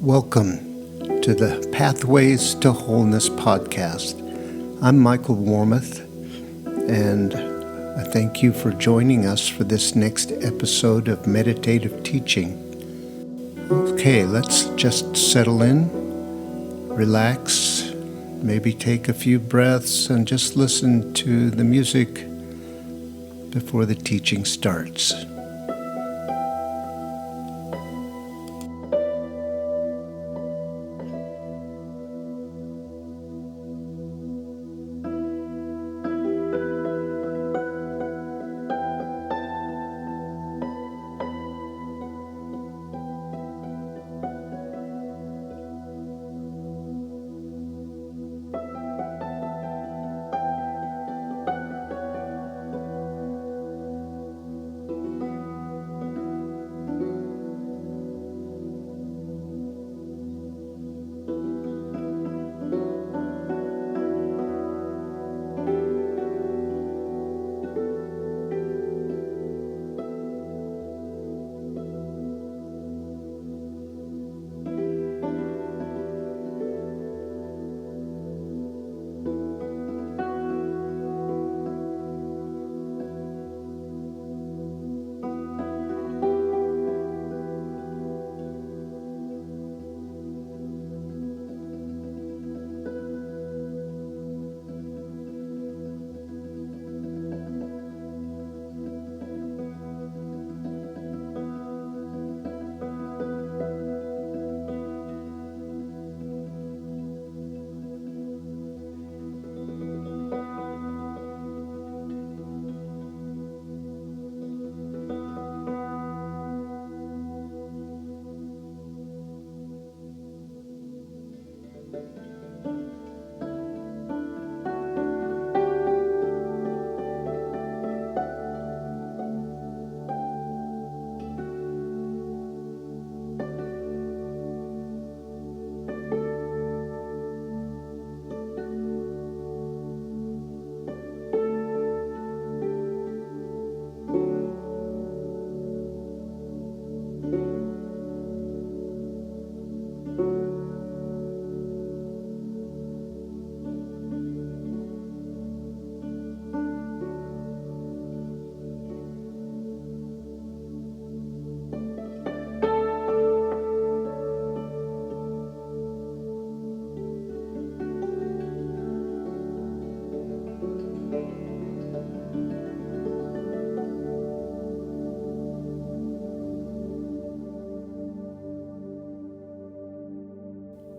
Welcome to the Pathways to Wholeness podcast. I'm Michael Warmoth, and I thank you for joining us for this next episode of meditative teaching. Okay, let's just settle in, relax, maybe take a few breaths, and just listen to the music before the teaching starts.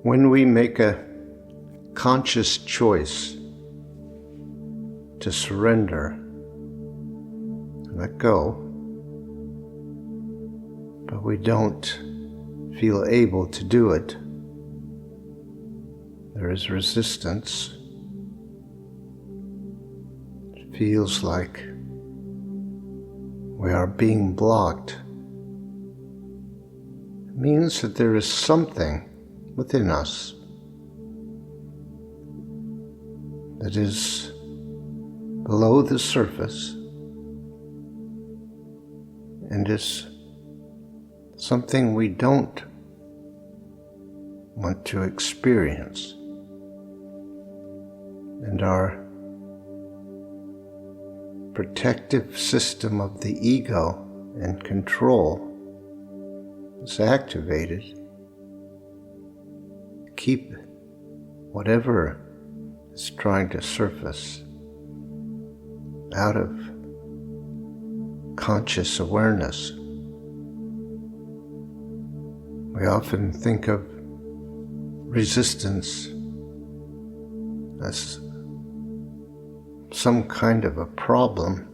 When we make a conscious choice to surrender and let go, but we don't feel able to do it, there is resistance. It feels like we are being blocked. It means that there is something within us that is below the surface and is something we don't want to experience. And our protective system of the ego and control is activated. Keep whatever is trying to surface out of conscious awareness. We often think of resistance as some kind of a problem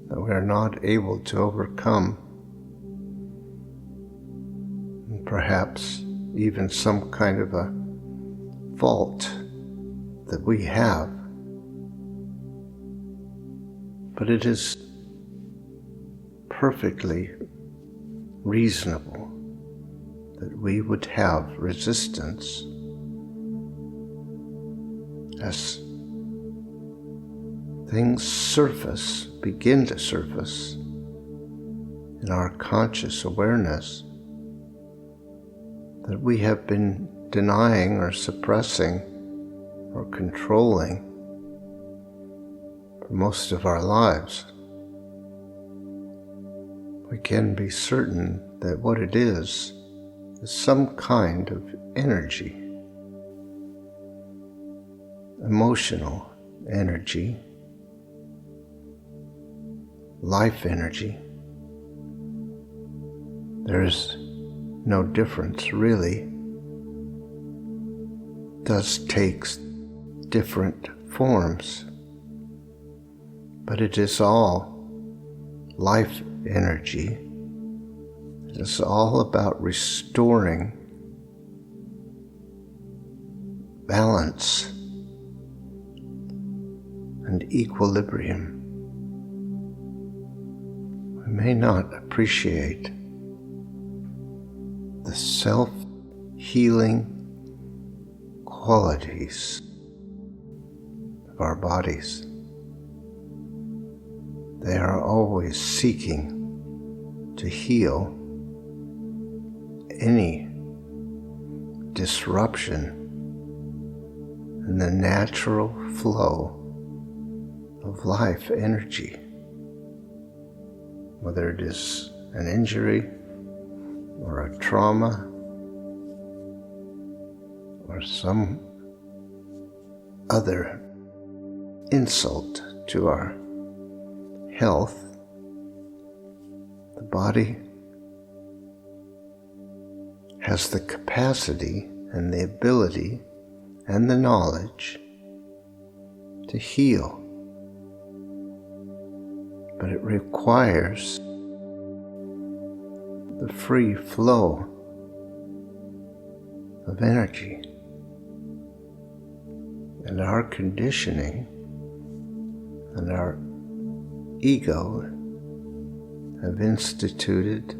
that we are not able to overcome, and perhaps even some kind of a fault that we have. But it is perfectly reasonable that we would have resistance as things begin to surface in our conscious awareness that we have been denying or suppressing or controlling for most of our lives. We can be certain that what it is some kind of energy, emotional energy, life energy. There is no difference, really. It does take different forms, but it is all life energy. It is all about restoring balance and equilibrium. We may not appreciate the self-healing qualities of our bodies. They are always seeking to heal any disruption in the natural flow of life energy, whether it is an injury or a trauma or some other insult to our health. The body has the capacity and the ability and the knowledge to heal, but it requires the free flow of energy. And our conditioning and our ego have instituted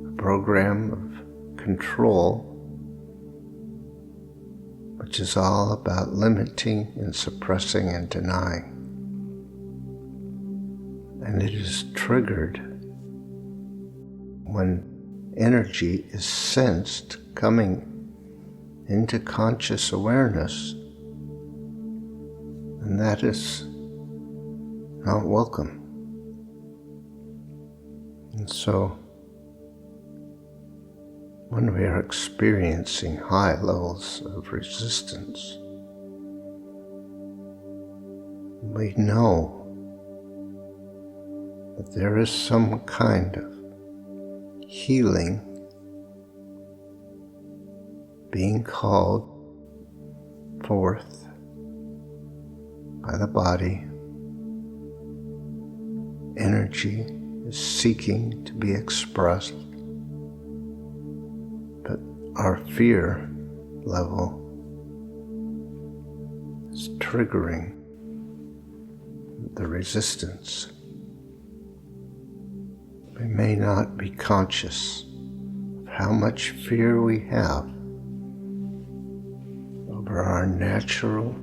a program of control which is all about limiting and suppressing and denying. And it is triggered when energy is sensed coming into conscious awareness, and that is not welcome. And so, when we are experiencing high levels of resistance, we know that there is some kind of healing being called forth by the body. Energy is seeking to be expressed, but our fear level is triggering the resistance. We may not be conscious of how much fear we have over our natural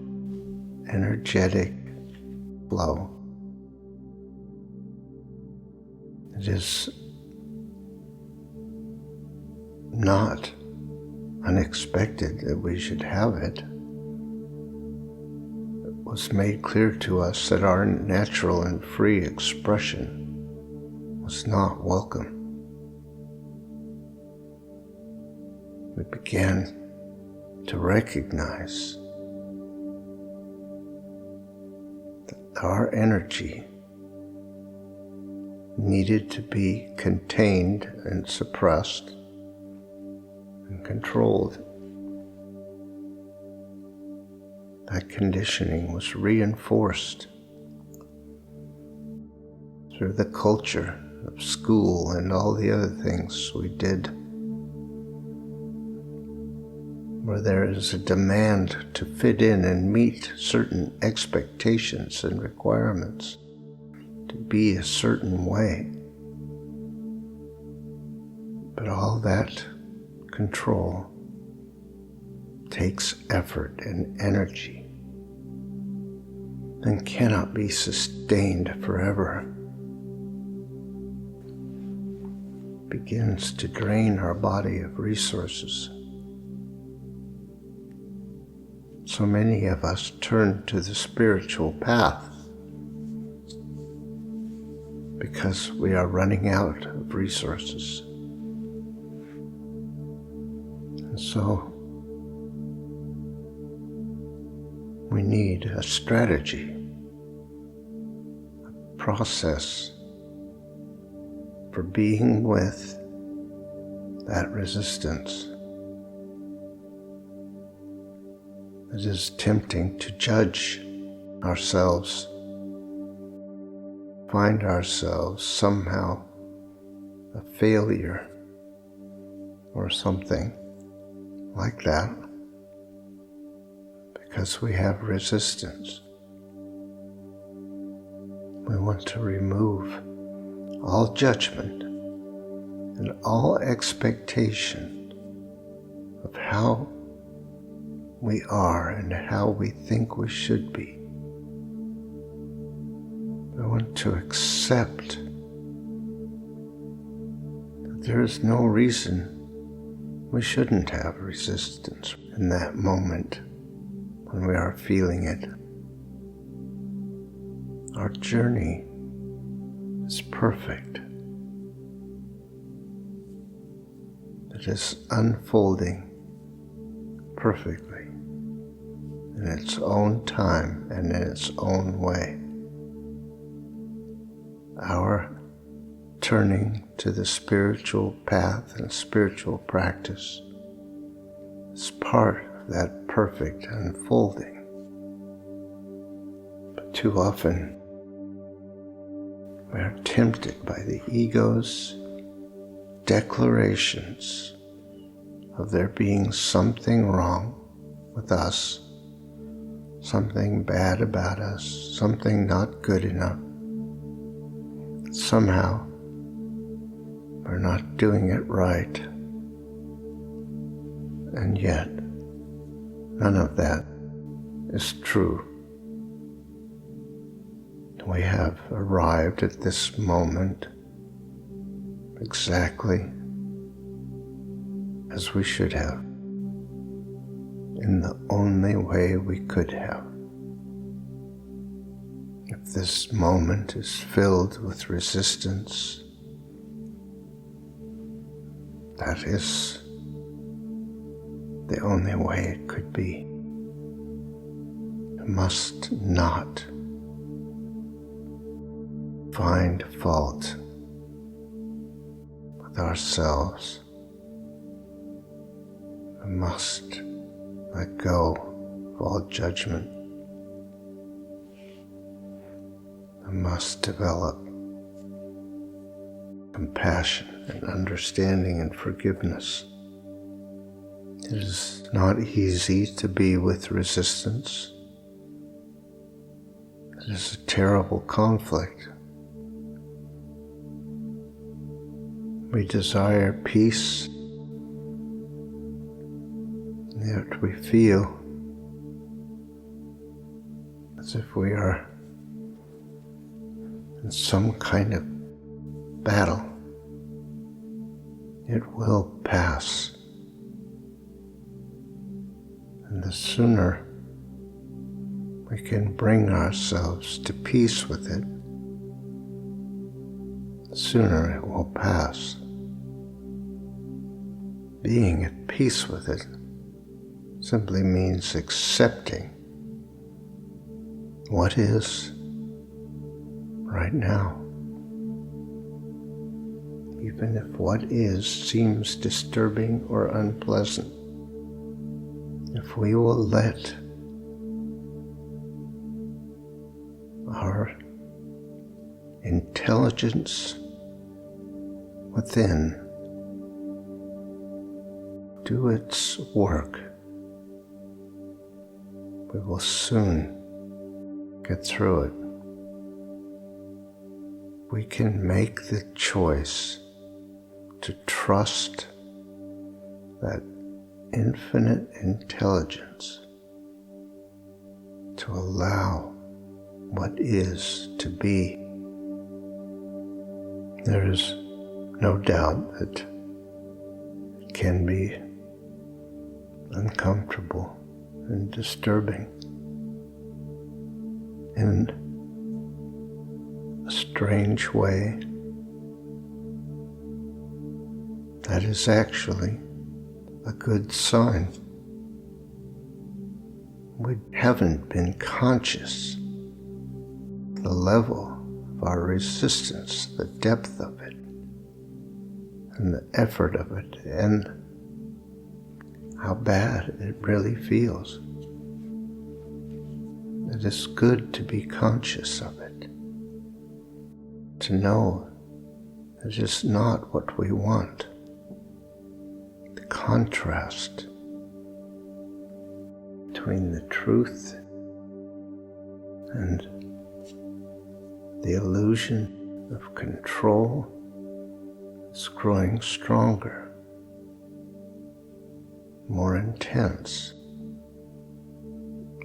energetic flow. It is not unexpected that we should have it. It was made clear to us that our natural and free expression was not welcome. We began to recognize that our energy needed to be contained and suppressed and controlled. That conditioning was reinforced through the culture of school and all the other things we did, where there is a demand to fit in and meet certain expectations and requirements, to be a certain way. But all that control takes effort and energy and cannot be sustained forever. It begins to drain our body of resources So many of us turn to the spiritual path because we are running out of resources. And so we need a strategy, a process for being with that resistance that is tempting to judge ourselves, find ourselves somehow a failure or something like that because we have resistance. We want to remove all judgment and all expectation of how we are and how we think we should be. We want to accept that there is no reason we shouldn't have resistance in that moment when we are feeling it. Our journey is perfect. It is unfolding perfectly in its own time and in its own way. Our turning to the spiritual path and spiritual practice is part of that perfect unfolding. But too often we are tempted by the ego's declarations of there being something wrong with us, something bad about us, something not good enough. Somehow we're not doing it right. And yet, none of that is true. We have arrived at this moment exactly as we should have, in the only way we could have. If this moment is filled with resistance, that is the only way it could be. We must not find fault with ourselves. We must let go of all judgment. We must develop compassion and understanding and forgiveness. It is not easy to be with resistance. It is a terrible conflict. We desire peace, yet we feel as if we are in some kind of battle. It will pass. And the sooner we can bring ourselves to peace with it, the sooner it will pass. Being at peace with it simply means accepting what is right now. Even if what is seems disturbing or unpleasant, if we will let our intelligence within do its work, we will soon get through it. We can make the choice to trust that infinite intelligence, to allow what is to be. There is no doubt that it can be uncomfortable and disturbing in a strange way, that is actually a good sign. We haven't been conscious of the level of our resistance, the depth of it, and the effort of it, and how bad it really feels. It is good to be conscious of it, to know it is not what we want. The contrast between the truth and the illusion of control is growing stronger, more intense.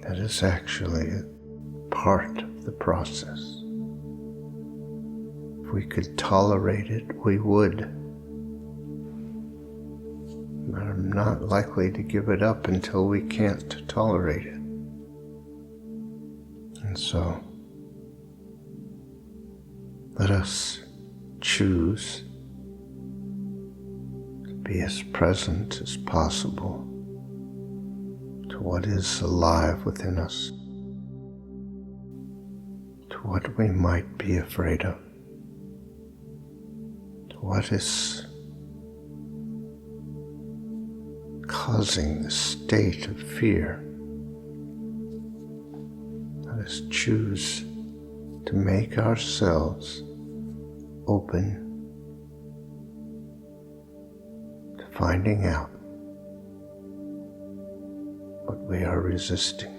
That is actually a part of the process. If we could tolerate it, we would. But I'm not likely to give it up until we can't tolerate it. And so, let us choose to be as present as possible to what is alive within us, to what we might be afraid of, to what is causing the state of fear. Let us choose to make ourselves open to finding out what we are resisting.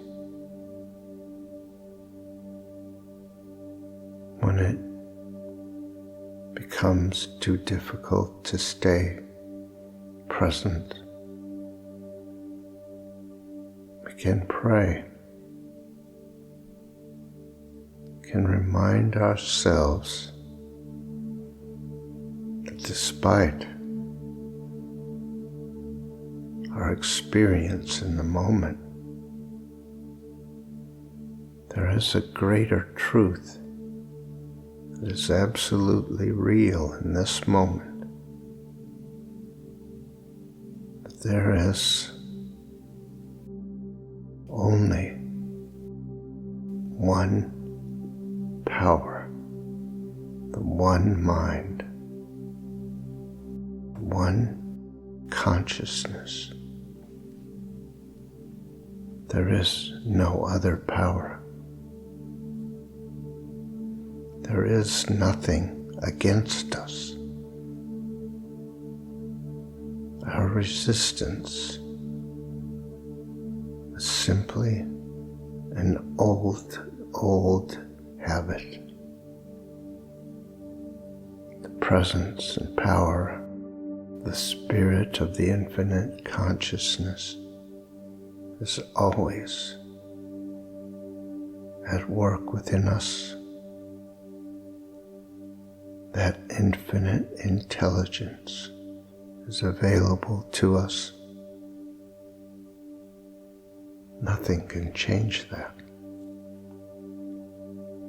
When it becomes too difficult to stay present, we can pray. We can remind ourselves that despite our experience in the moment, there is a greater truth that is absolutely real in this moment. That there is only one power, the one mind, one consciousness. There is no other power. There is nothing against us. Our resistance is simply an old habit. The presence and power, the spirit of the infinite consciousness is always at work within us. That infinite intelligence is available to us. Nothing can change that.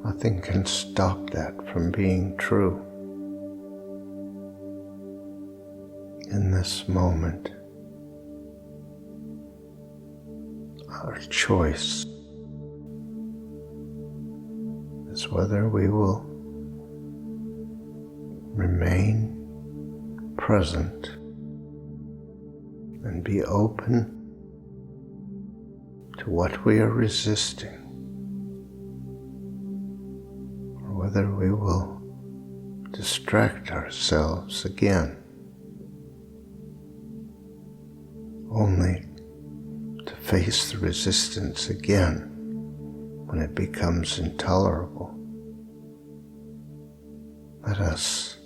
Nothing can stop that from being true. In this moment, our choice is whether we will remain present and be open to what we are resisting, or whether we will distract ourselves again, only to face the resistance again when it becomes intolerable. Let us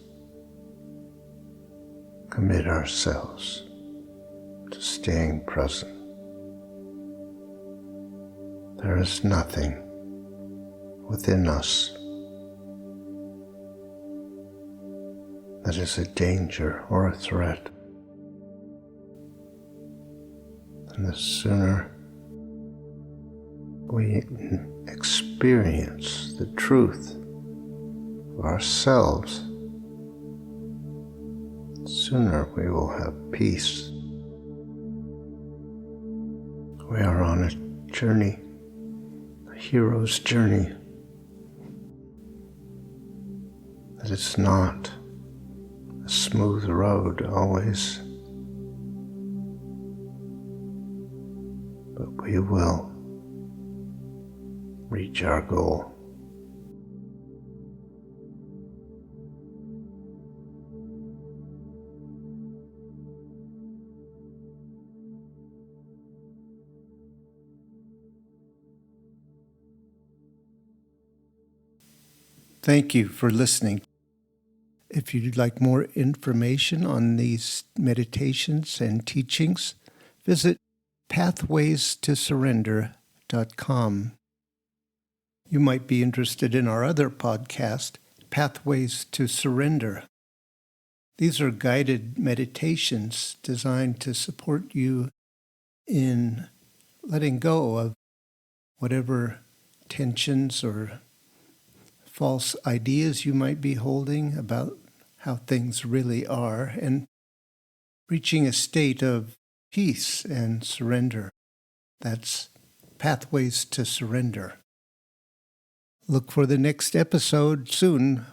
commit ourselves to staying present. There is nothing within us that is a danger or a threat. And the sooner we experience the truth of ourselves, sooner we will have peace. We are on a journey, a hero's journey. That it's not a smooth road always, but we will reach our goal. Thank you for listening. If you'd like more information on these meditations and teachings, visit pathwaystosurrender.com. You might be interested in our other podcast, Pathways to Surrender. These are guided meditations designed to support you in letting go of whatever tensions or false ideas you might be holding about how things really are, and reaching a state of peace and surrender. That's Pathways to Surrender. Look for the next episode soon.